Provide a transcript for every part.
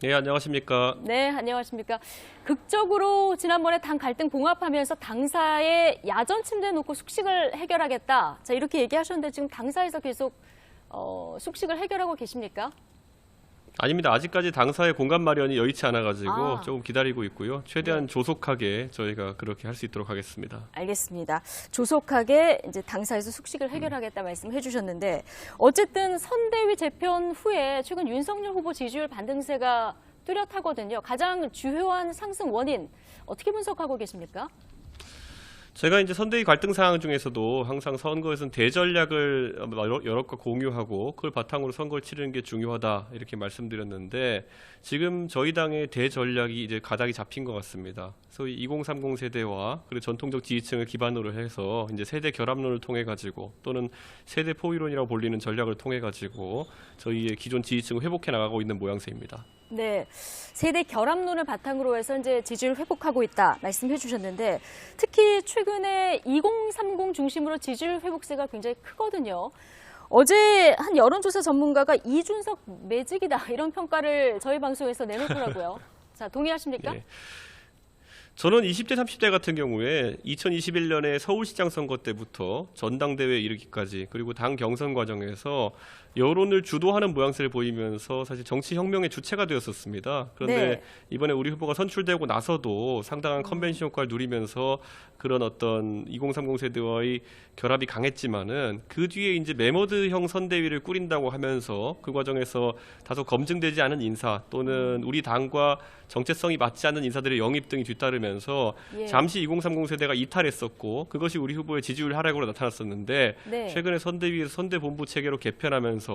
네, 안녕하십니까. 네, 안녕하십니까. 극적으로 지난번에 당 갈등 봉합하면서 당사에 야전 침대 놓고 숙식을 해결하겠다. 자, 이렇게 얘기하셨는데 지금 당사에서 계속 숙식을 해결하고 계십니까? 아닙니다. 아직까지 당사의 공간 마련이 여의치 않아가지고 아, 조금 기다리고 있고요. 네, 최대한 조속하게 저희가 그렇게 할 수 있도록 하겠습니다. 알겠습니다. 조속하게 이제 당사에서 숙식을 해결하겠다 말씀해 주셨는데 어쨌든 선대위 재편 후에 최근 윤석열 후보 지지율 반등세가 뚜렷하거든요. 가장 주요한 상승 원인 어떻게 분석하고 계십니까? 제가 이제 선대위 갈등 상황 중에서도 항상 선거에서는 대전략을 여럿과 공유하고 그걸 바탕으로 선거를 치르는 게 중요하다 이렇게 말씀드렸는데 지금 저희 당의 대전략이 이제 가닥이 잡힌 것 같습니다. 소위 2030 세대와 그리고 전통적 지지층을 기반으로 해서 이제 세대 결합론을 통해 가지고 또는 세대 포위론이라고 불리는 전략을 통해 가지고 저희의 기존 지지층을 회복해 나가고 있는 모양새입니다. 네, 세대 결합론을 바탕으로 해서 이제 지지를 회복하고 있다 말씀해 주셨는데 특히 최근에 2030 중심으로 지지율 회복세가 굉장히 크거든요. 어제 한 여론조사 전문가가 이준석 매직이다 이런 평가를 저희 방송에서 내놓더라고요. 자, 동의하십니까? 예. 저는 20대, 30대 같은 경우에 2021년에 서울시장 선거 때부터 전당대회에 이르기까지 그리고 당 경선 과정에서 여론을 주도하는 모양새를 보이면서 사실 정치 혁명의 주체가 되었었습니다. 그런데 네. 이번에 우리 후보가 선출되고 나서도 상당한 컨벤션 효과를 누리면서 그런 어떤 2030 세대와의 결합이 강했지만은 그 뒤에 이제 메머드형 선대위를 꾸린다고 하면서 그 과정에서 다소 검증되지 않은 인사 또는 우리 당과 정체성이 맞지 않는 인사들의 영입 등이 뒤따르면서 예. 잠시 2030 세대가 이탈했었고 그것이 우리 후보의 지지율 하락으로 나타났었는데 네. 최근에 선대위에서 선대본부 체계로 개편하면서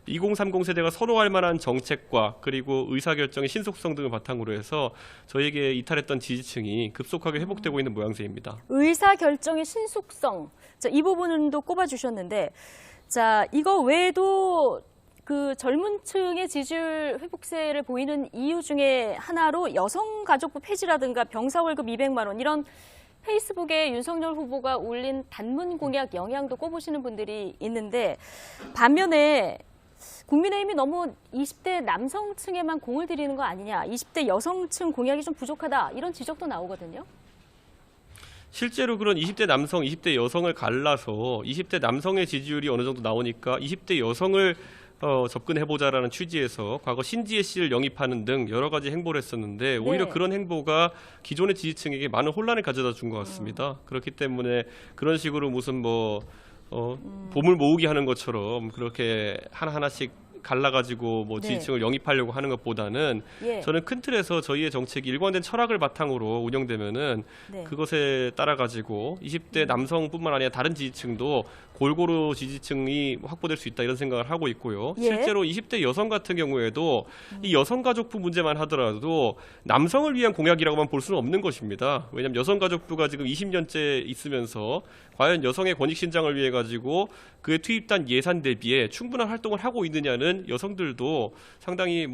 2030 세대가 선호할 만한 정책과 그리고 의사결정의 신속성 등을 바탕으로 해서 저에게 이탈했던 지지층이 급속하게 회복되고 있는 모양새입니다. 의사결정의 신속성. 자, 이 부분도 꼽아주셨는데 자, 이거 외에도 그 젊은 층의 지지율 회복세를 보이는 이유 중에 하나로 여성가족부 폐지라든가 병사 월급 200만 원 이런 페이스북에 윤석열 후보가 올린 단문 공약 영향도 꼽으시는 분들이 있는데 반면에 국민의힘이 너무 20대 남성층에만 공을 들이는 거 아니냐, 20대 여성층 공약이 좀 부족하다 이런 지적도 나오거든요. 실제로 그런 20대 남성, 20대 여성을 갈라서 20대 남성의 지지율이 어느 정도 나오니까 20대 여성을 접근해보자라는 취지에서 과거 신지혜 씨를 영입하는 등 여러 가지 행보를 했었는데 오히려 네. 그런 행보가 기존의 지지층에게 많은 혼란을 가져다 준 것 같습니다. 그렇기 때문에 그런 식으로 무슨 보물 모으기 하는 것처럼 그렇게 하나하나씩 갈라가지고 뭐 네. 지지층을 영입하려고 하는 것보다는 예. 저는 큰 틀에서 저희의 정책이 일관된 철학을 바탕으로 운영되면은 네. 그것에 따라 가지고 20대 남성뿐만 아니라 다른 지지층도 골고루 지지층이 확보될 수 있다 이런 생각을 하고 있고요. 예. 실제로 20대 여성 같은 경우에도 이 여성가족부 문제만 하더라도 남성을 위한 공약이라고만 볼 수는 없는 것입니다. 왜냐하면 여성가족부가 지금 20년째 있으면서 과연 여성의 권익 신장을 위해 가지고 그에 투입된 예산 대비에 충분한 활동을 하고 있느냐는 여성들도 상당히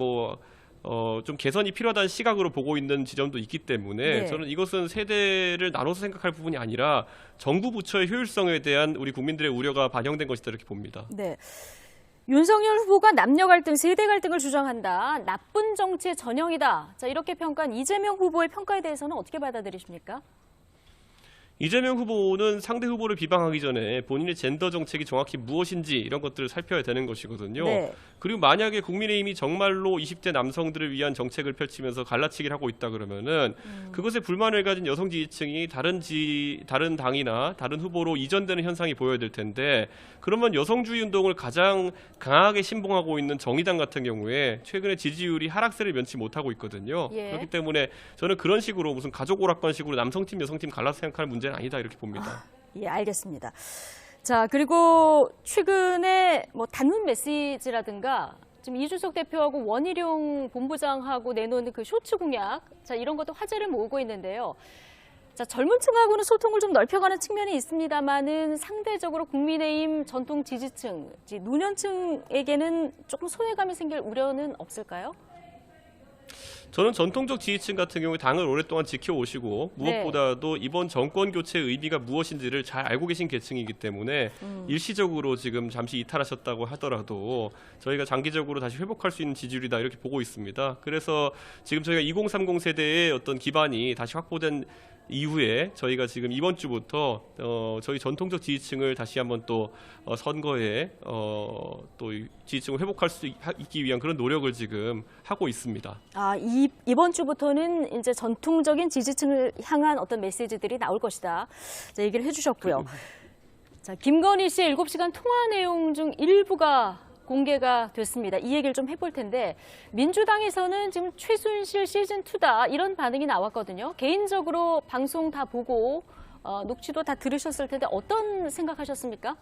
좀 개선이 필요하다는 시각으로 보고 있는 지점도 있기 때문에 네. 저는 이것은 세대를 나눠서 생각할 부분이 아니라 정부 부처의 효율성에 대한 우리 국민들의 우려가 반영된 것이다 이렇게 봅니다. 네. 윤석열 후보가 남녀 갈등, 세대 갈등을 주장한다. 나쁜 정치의 전형이다. 자, 이렇게 평가한 이재명 후보의 평가에 대해서는 어떻게 받아들이십니까? 이재명 후보는 상대 후보를 비방하기 전에 본인의 젠더 정책이 정확히 무엇인지 이런 것들을 살펴야 되는 것이거든요. 네. 그리고 만약에 국민의힘이 정말로 20대 남성들을 위한 정책을 펼치면서 갈라치기를 하고 있다 그러면은 그것에 불만을 가진 여성 지지층이 다른 당이나 다른 후보로 이전되는 현상이 보여야 될 텐데 그러면 여성주의 운동을 가장 강하게 신봉하고 있는 정의당 같은 경우에 최근에 지지율이 하락세를 면치 못하고 있거든요. 예. 그렇기 때문에 저는 그런 식으로 무슨 가족 오락관식으로 남성팀 여성팀 갈라서 생각할 문제는 아니다 이렇게 봅니다. 예, 알겠습니다. 자, 그리고 최근에 뭐 단문 메시지라든가 지금 이준석 대표하고 원희룡 본부장하고 내놓은 그 쇼츠 공약, 자, 이런 것도 화제를 모으고 있는데요. 자, 젊은 층하고는 소통을 좀 넓혀가는 측면이 있습니다만은 상대적으로 국민의힘 전통 지지층, 노년층에게는 조금 소외감이 생길 우려는 없을까요? 저는 전통적 지지층 같은 경우에 당을 오랫동안 지켜오시고 무엇보다도 이번 정권 교체의 의미가 무엇인지를 잘 알고 계신 계층이기 때문에 일시적으로 지금 잠시 이탈하셨다고 하더라도 저희가 장기적으로 다시 회복할 수 있는 지지율이다 이렇게 보고 있습니다. 그래서 지금 저희가 2030 세대의 어떤 기반이 다시 확보된 이후에 저희가 지금 이번 주부터 저희 전통적 지지층을 다시 한번 또 선거에 또 지지층을 회복할 수 있기 위한 그런 노력을 지금 하고 있습니다. 이번 주부터는 이제 전통적인 지지층을 향한 어떤 메시지들이 나올 것이다. 자, 얘기를 해주셨고요. 자, 김건희 씨의 7시간 통화 내용 중 일부가 공개가 됐습니다. 이 얘기를 좀 해볼 텐데 민주당에서는 지금 최순실 시즌2다 이런 반응이 나왔거든요. 개인적으로 방송 다 보고 녹취도 다 들으셨을 텐데 어떤 생각하셨습니까?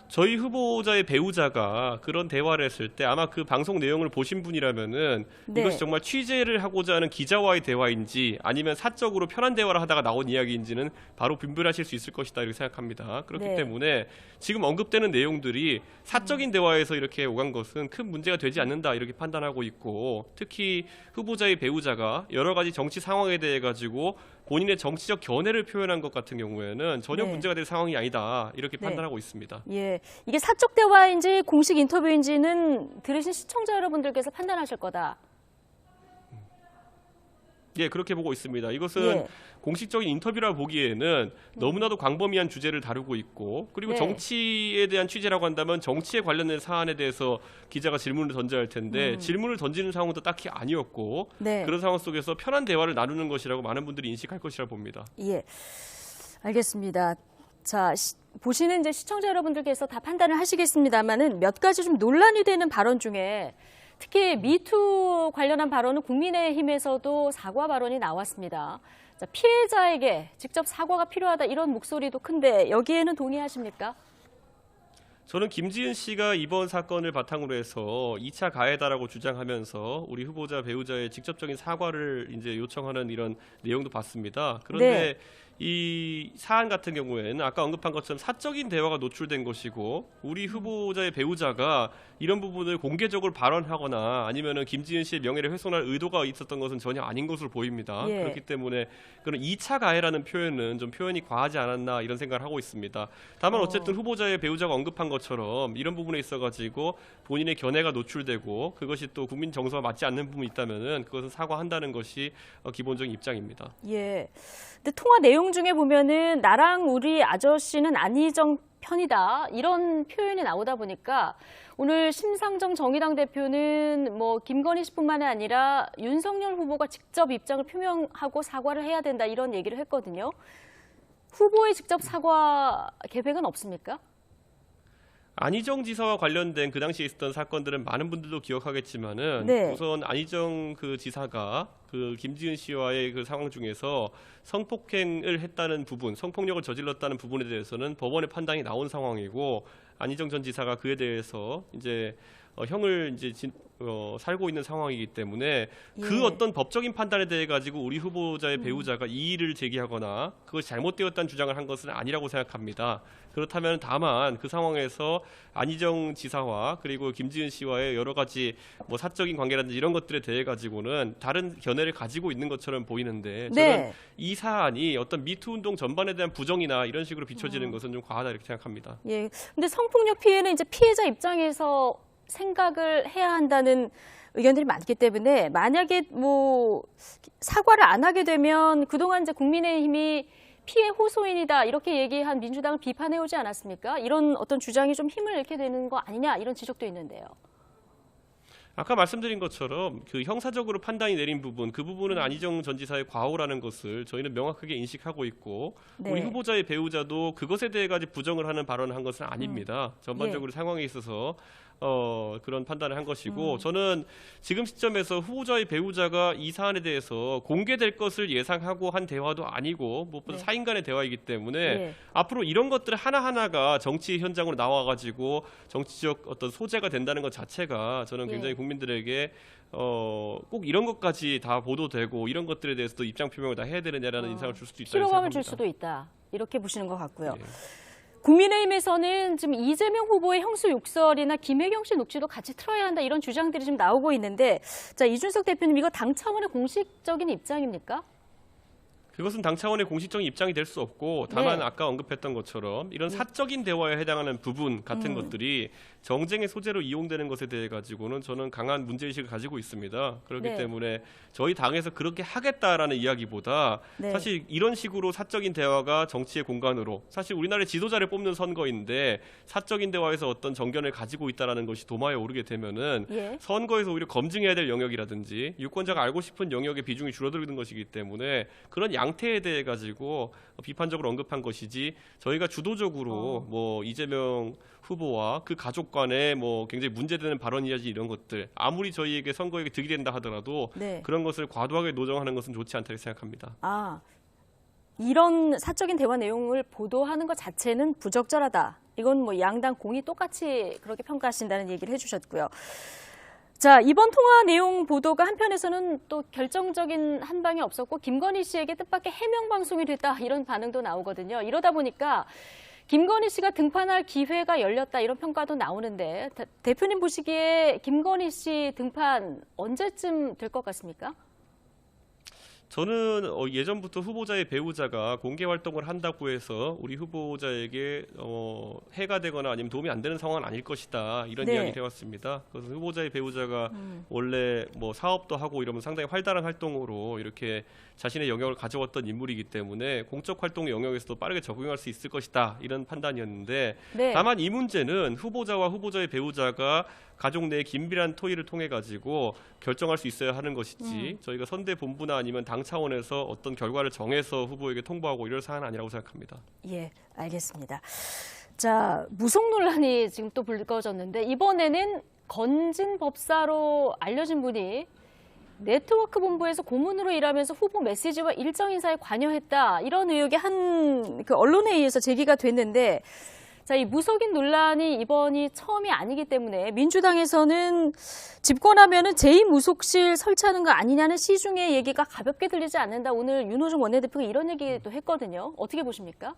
저희 후보자의 배우자가 그런 대화를 했을 때 아마 그 방송 내용을 보신 분이라면은 네. 이것이 정말 취재를 하고자 하는 기자와의 대화인지 아니면 사적으로 편한 대화를 하다가 나온 이야기인지는 바로 분별하실 수 있을 것이다 이렇게 생각합니다. 그렇기 네. 때문에 지금 언급되는 내용들이 사적인 대화에서 이렇게 오간 것은 큰 문제가 되지 않는다 이렇게 판단하고 있고 특히 후보자의 배우자가 여러 가지 정치 상황에 대해 가지고 본인의 정치적 견해를 표현한 것 같은 경우에는 전혀 네. 문제가 될 상황이 아니다 이렇게 네. 판단하고 있습니다. 예, 이게 사적 대화인지 공식 인터뷰인지는 들으신 시청자 여러분들께서 판단하실 거다. 예, 그렇게 보고 있습니다. 이것은 예. 공식적인 인터뷰라 보기에는 너무나도 광범위한 주제를 다루고 있고 그리고 네. 정치에 대한 취재라고 한다면 정치에 관련된 사안에 대해서 기자가 질문을 던져야 할 텐데 질문을 던지는 상황도 딱히 아니었고 네. 그런 상황 속에서 편한 대화를 나누는 것이라고 많은 분들이 인식할 것이라 봅니다. 예, 알겠습니다. 자, 보시는 이제 시청자 여러분들께서 다 판단을 하시겠습니다만은 몇 가지 좀 논란이 되는 발언 중에 특히 미투 관련한 발언은 국민의힘에서도 사과 발언이 나왔습니다. 자, 피해자에게 직접 사과가 필요하다 이런 목소리도 큰데 여기에는 동의하십니까? 저는 김지은 씨가 이번 사건을 바탕으로 해서 2차 가해다라고 주장하면서 우리 후보자 배우자의 직접적인 사과를 이제 요청하는 이런 내용도 봤습니다. 그런데 이 사안 같은 경우에는 아까 언급한 것처럼 사적인 대화가 노출된 것이고 우리 후보자의 배우자가 이런 부분을 공개적으로 발언하거나 아니면은 김지은 씨의 명예를 훼손할 의도가 있었던 것은 전혀 아닌 것으로 보입니다. 예. 그렇기 때문에 그런 2차 가해라는 표현은 좀 표현이 과하지 않았나 이런 생각을 하고 있습니다. 다만 어쨌든 후보자의 배우자가 언급한 것처럼 이런 부분에 있어가지고 본인의 견해가 노출되고 그것이 또 국민 정서와 맞지 않는 부분이 있다면은 그것은 사과한다는 것이 기본적인 입장입니다. 예. 근데 통화 내용 중에 보면은 나랑 우리 아저씨는 안희정 편이다 이런 표현이 나오다 보니까 오늘 심상정 정의당 대표는 뭐 김건희 씨뿐만 아니라 윤석열 후보가 직접 입장을 표명하고 사과를 해야 된다 이런 얘기를 했거든요. 후보의 직접 사과 계획은 없습니까? 안희정 지사와 관련된 그 당시에 있었던 사건들은 많은 분들도 기억하겠지만은 네. 우선 안희정 그 지사가 그 김지은 씨와의 그 상황 중에서 성폭행을 했다는 부분, 성폭력을 저질렀다는 부분에 대해서는 법원의 판단이 나온 상황이고 안희정 전 지사가 그에 대해서 이제 형을 이제 살고 있는 상황이기 때문에 그 예. 어떤 법적인 판단에 대해 가지고 우리 후보자의 배우자가 이의를 제기하거나 그것이 잘못되었다는 주장을 한 것은 아니라고 생각합니다. 그렇다면 다만 그 상황에서 안희정 지사와 그리고 김지은 씨와의 여러 가지 뭐 사적인 관계라든지 이런 것들에 대해 가지고는 다른 견해를 가지고 있는 것처럼 보이는데 저는 네. 이 사안이 어떤 미투 운동 전반에 대한 부정이나 이런 식으로 비춰지는 것은 좀 과하다 이렇게 생각합니다. 예. 근데 성폭력 피해는 이제 피해자 입장에서 생각을 해야 한다는 의견들이 많기 때문에 만약에 뭐 사과를 안 하게 되면 그동안 이제 국민의힘이 피해 호소인이다 이렇게 얘기한 민주당을 비판해 오지 않았습니까? 이런 어떤 주장이 좀 힘을 잃게 되는 거 아니냐 이런 지적도 있는데요. 아까 말씀드린 것처럼 그 형사적으로 판단이 내린 부분, 그 부분은 안희정 전 지사의 과오라는 것을 저희는 명확하게 인식하고 있고 네. 우리 후보자의 배우자도 그것에 대해 가지고 부정을 하는 발언을 한 것은 아닙니다. 전반적으로 상황에 있어서 그런 판단을 한 것이고 저는 지금 시점에서 후보자의 배우자가 이 사안에 대해서 공개될 것을 예상하고 한 대화도 아니고 무엇보다 네. 사인 간의 대화이기 때문에 네. 앞으로 이런 것들 하나하나가 정치 현장으로 나와가지고 정치적 어떤 소재가 된다는 것 자체가 저는 굉장히 예. 국민들에게 꼭 이런 것까지 다 보도되고 이런 것들에 대해서도 입장 표명을 다 해야 되느냐라는 인상을 줄 수도 있다고 피로감을 생각합니다. 줄 수도 있다. 이렇게 보시는 것 같고요. 예. 국민의힘에서는 지금 이재명 후보의 형수 욕설이나 김혜경 씨 녹취도 같이 틀어야 한다 이런 주장들이 좀 나오고 있는데, 자, 이준석 대표님 이거 당 차원의 공식적인 입장입니까? 그것은 당 차원의 공식적인 입장이 될 수 없고, 다만 네. 아까 언급했던 것처럼 이런 사적인 대화에 해당하는 부분 같은 것들이 정쟁의 소재로 이용되는 것에 대해 가지고는 저는 강한 문제의식을 가지고 있습니다. 그렇기 네. 때문에 저희 당에서 그렇게 하겠다라는 이야기보다 네. 사실 이런 식으로 사적인 대화가 정치의 공간으로, 사실 우리나라의 지도자를 뽑는 선거인데 사적인 대화에서 어떤 정견을 가지고 있다라는 것이 도마에 오르게 되면은 예. 선거에서 오히려 검증해야 될 영역이라든지 유권자가 알고 싶은 영역의 비중이 줄어드는 것이기 때문에 그런 양태에 대해 가지고 비판적으로 언급한 것이지, 저희가 주도적으로 뭐 이재명 후보와 그 가족 간에 뭐 굉장히 문제되는 발언이라든지 이런 것들, 아무리 저희에게 선거에 득이 된다 하더라도 네. 그런 것을 과도하게 노정하는 것은 좋지 않다고 생각합니다. 아, 이런 사적인 대화 내용을 보도하는 것 자체는 부적절하다. 이건 뭐 양당 공이 똑같이 그렇게 평가하신다는 얘기를 해주셨고요. 자, 이번 통화 내용 보도가 한편에서는 또 결정적인 한 방이 없었고 김건희 씨에게 뜻밖의 해명 방송이 됐다 이런 반응도 나오거든요. 이러다 보니까 김건희 씨가 등판할 기회가 열렸다 이런 평가도 나오는데, 대표님 보시기에 김건희 씨 등판 언제쯤 될 것 같습니까? 저는 예전부터 후보자의 배우자가 공개 활동을 한다고 해서 우리 후보자에게 해가 되거나 아니면 도움이 안 되는 상황은 아닐 것이다, 이런 네. 이야기를 해왔습니다. 그래서 후보자의 배우자가 원래 뭐 사업도 하고 이러면 상당히 활달한 활동으로 이렇게 자신의 영역을 가져왔던 인물이기 때문에 공적 활동 영역에서도 빠르게 적응할 수 있을 것이다, 이런 판단이었는데, 네. 다만 이 문제는 후보자와 후보자의 배우자가 가족 내의 긴밀한 토의를 통해 가지고 결정할 수 있어야 하는 것이지, 저희가 선대 본부나 아니면 당 차원에서 어떤 결과를 정해서 후보에게 통보하고 이럴 사안은 아니라고 생각합니다. 예, 알겠습니다. 자, 무속 논란이 지금 또 불거졌는데, 이번에는 건진 법사로 알려진 분이 네트워크 본부에서 고문으로 일하면서 후보 메시지와 일정 인사에 관여했다, 이런 의혹이 한 그 언론에 의해서 제기가 됐는데, 자, 이 무속인 논란이 이번이 처음이 아니기 때문에 민주당에서는 집권하면은 제2무속실 설치하는 거 아니냐는 시중의 얘기가 가볍게 들리지 않는다. 오늘 윤호중 원내대표가 이런 얘기도 했거든요. 어떻게 보십니까?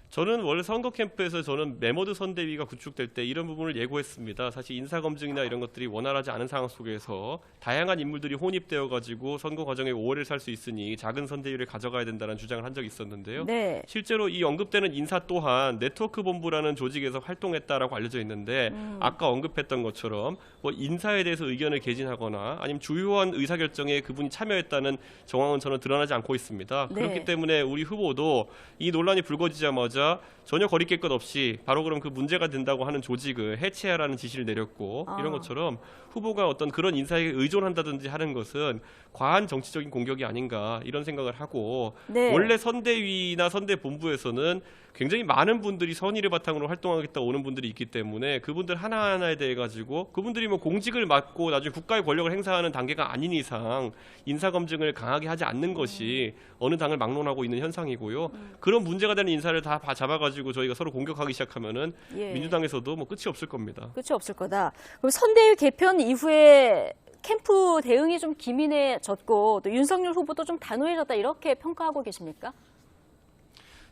저는 원래 선거 캠프에서 저는 메모드 선대위가 구축될 때 이런 부분을 예고했습니다. 사실 인사검증이나 이런 것들이 원활하지 않은 상황 속에서 다양한 인물들이 혼입되어 가지고 선거 과정에 오해를 살 수 있으니 작은 선대위를 가져가야 된다는 주장을 한 적이 있었는데요. 네. 실제로 이 언급되는 인사 또한 네트워크 본부라는 조직에서 활동했다라고 알려져 있는데, 아까 언급했던 것처럼 뭐 인사에 대해서 의견을 개진하거나 아니면 주요한 의사결정에 그분이 참여했다는 정황은 저는 드러나지 않고 있습니다. 네. 그렇기 때문에 우리 후보도 이 논란이 불거지자마자 전혀 거리낄 것 없이 바로 그럼 그 문제가 된다고 하는 조직을 해체하라는 지시를 내렸고, 이런 것처럼 후보가 어떤 그런 인사에 의존한다든지 하는 것은 과한 정치적인 공격이 아닌가, 이런 생각을 하고, 네. 원래 선대위나 선대본부에서는 굉장히 많은 분들이 선의를 바탕으로 활동하겠다 오는 분들이 있기 때문에 그분들 하나하나에 대해 가지고 그분들이 뭐 공직을 맡고 나중에 국가의 권력을 행사하는 단계가 아닌 이상 인사검증을 강하게 하지 않는 것이 어느 당을 막론하고 있는 현상이고요. 그런 문제가 되는 인사를 다 잡아가지고 저희가 서로 공격하기 시작하면은 예. 민주당에서도 뭐 끝이 없을 겁니다. 끝이 없을 거다. 그럼 선대위 개편 이후에 캠프 대응이 좀 기민해졌고 또 윤석열 후보도 좀 단호해졌다, 이렇게 평가하고 계십니까?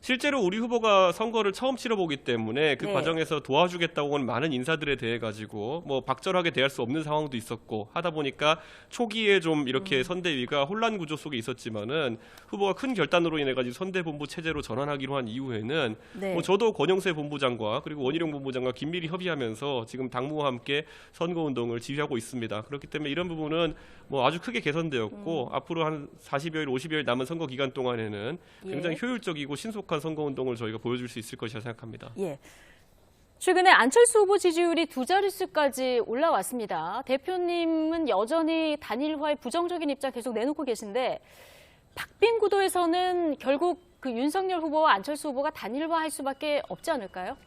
실제로 우리 후보가 선거를 처음 치러보기 때문에 그 네. 과정에서 도와주겠다고 하는 많은 인사들에 대해 가지고 뭐 박절하게 대할 수 없는 상황도 있었고 하다 보니까 초기에 좀 이렇게 선대위가 혼란 구조 속에 있었지만은 후보가 큰 결단으로 인해 가지고 선대본부 체제로 전환하기로 한 이후에는 네. 뭐 저도 권영세 본부장과 그리고 원희룡 본부장과 긴밀히 협의하면서 지금 당무와 함께 선거운동을 지휘하고 있습니다. 그렇기 때문에 이런 부분은 뭐 아주 크게 개선되었고 앞으로 한 40여일, 50여일 남은 선거 기간 동안에는 굉장히 효율적이고 신속한 선거운동을 저희가 보여줄 수 있을 것이라 생각합니다. 예. 최근에 안철수 후보 지지율이 2자릿수까지 올라왔습니다. 대표님은 여전히 단일화에 부정적인 입장 계속 내놓고 계신데, 박빙 구도에서는 결국 그 윤석열 후보와 안철수 후보가 단일화할 수밖에 없지 않을까요?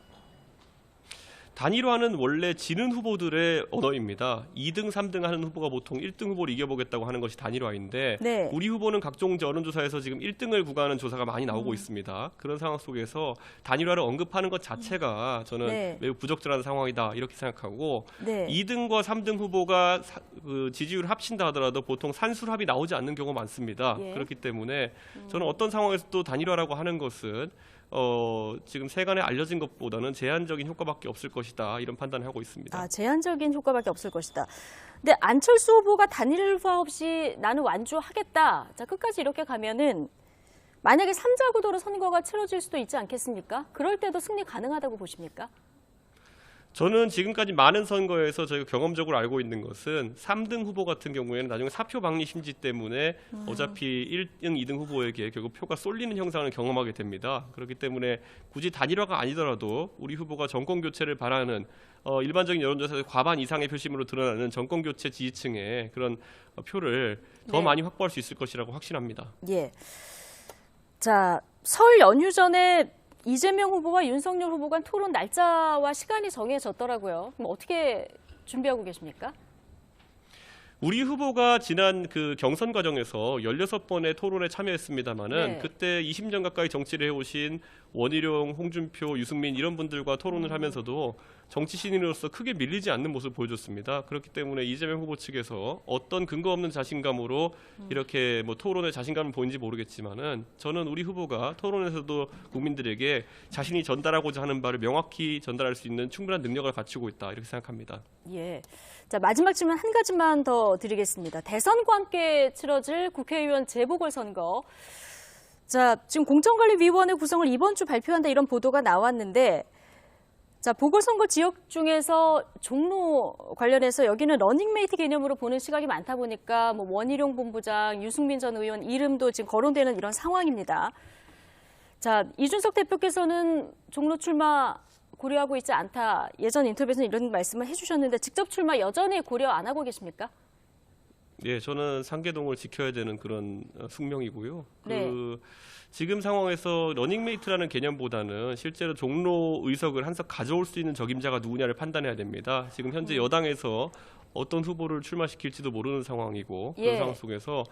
단일화는 원래 지는 후보들의 언어입니다. 2등, 3등 하는 후보가 보통 1등 후보를 이겨보겠다고 하는 것이 단일화인데, 네. 우리 후보는 각종 여론조사에서 지금 1등을 구가하는 조사가 많이 나오고 있습니다. 그런 상황 속에서 단일화를 언급하는 것 자체가 저는 네. 매우 부적절한 상황이다, 이렇게 생각하고, 네. 2등과 3등 후보가 그 지지율을 합친다 하더라도 보통 산술합이 나오지 않는 경우가 많습니다. 예. 그렇기 때문에 저는 어떤 상황에서도 단일화라고 하는 것은 지금 세간에 알려진 것보다는 제한적인 효과밖에 없을 것이다. 이런 판단을 하고 있습니다. 아, 제한적인 효과밖에 없을 것이다. 근데 안철수 후보가 단일화 없이 나는 완주하겠다. 자, 끝까지 이렇게 가면은 만약에 3자 구도로 선거가 치러질 수도 있지 않겠습니까? 그럴 때도 승리 가능하다고 보십니까? 저는 지금까지 많은 선거에서 저희가 경험적으로 알고 있는 것은 3등 후보 같은 경우에는 나중에 사표 방리 심지 때문에 어차피 1등, 2등 후보에게 결국 표가 쏠리는 형상을 경험하게 됩니다. 그렇기 때문에 굳이 단일화가 아니더라도 우리 후보가 정권 교체를 바라는 일반적인 여론조사에서 과반 이상의 표심으로 드러나는 정권 교체 지지층의 그런 표를 더 네. 많이 확보할 수 있을 것이라고 확신합니다. 예. 자, 설 연휴 전에 이재명 후보와 윤석열 후보 간 토론 날짜와 시간이 정해졌더라고요. 그럼 어떻게 준비하고 계십니까? 우리 후보가 지난 그 경선 과정에서 16번의 토론에 참여했습니다마는 네. 그때 20년 가까이 정치를 해오신 원희룡, 홍준표, 유승민 이런 분들과 토론을 하면서도 정치 신인으로서 크게 밀리지 않는 모습을 보여줬습니다. 그렇기 때문에 이재명 후보 측에서 어떤 근거 없는 자신감으로 이렇게 뭐 토론에 자신감을 보이는지 모르겠지만은 저는 우리 후보가 토론에서도 국민들에게 자신이 전달하고자 하는 바를 명확히 전달할 수 있는 충분한 능력을 갖추고 있다 이렇게 생각합니다. 예. 자, 마지막 질문 한 가지만 더 드리겠습니다. 대선과 함께 치러질 국회의원 재보궐선거. 자, 지금 공정관리위원회 구성을 이번 주 발표한다 이런 보도가 나왔는데, 자, 보궐선거 지역 중에서 종로 관련해서 여기는 러닝메이트 개념으로 보는 시각이 많다 보니까 뭐 원희룡 본부장, 유승민 전 의원 이름도 지금 거론되는 이런 상황입니다. 자, 이준석 대표께서는 종로 출마 고려하고 있지 않다. 예전 인터뷰에서는 이런 말씀을 해주셨는데 직접 출마 여전히 고려 안 하고 계십니까? 예, 저는 상계동을 지켜야 되는 그런 숙명이고요. 네. 지금 상황에서 러닝메이트라는 개념보다는 실제로 종로 의석을 한석 가져올 수 있는 적임자가 누구냐를 판단해야 됩니다. 지금 현재 여당에서 어떤 후보를 출마시킬지도 모르는 상황이고 그런 예. 상황 속에서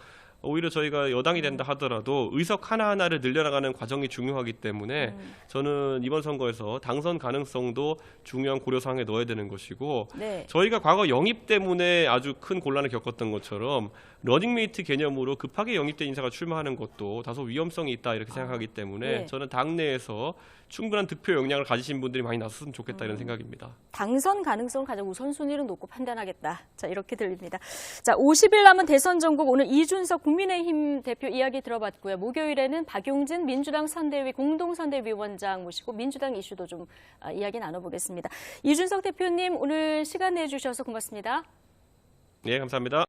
오히려 저희가 여당이 된다 하더라도 의석 하나하나를 늘려나가는 과정이 중요하기 때문에 저는 이번 선거에서 당선 가능성도 중요한 고려사항에 넣어야 되는 것이고 네. 저희가 과거 영입 때문에 아주 큰 곤란을 겪었던 것처럼 러닝메이트 개념으로 급하게 영입된 인사가 출마하는 것도 다소 위험성이 있다 이렇게 생각하기 때문에 예. 저는 당내에서 충분한 득표 역량을 가지신 분들이 많이 나섰으면 좋겠다 이런 생각입니다. 당선 가능성을 가장 우선순위로 놓고 판단하겠다. 자, 이렇게 들립니다. 자, 50일 남은 대선 전국 오늘 이준석 국민의힘 대표 이야기 들어봤고요. 목요일에는 박용진 민주당 선대위 공동선대위원장 모시고 민주당 이슈도 좀 이야기 나눠보겠습니다. 이준석 대표님 오늘 시간 내주셔서 고맙습니다. 네, 감사합니다.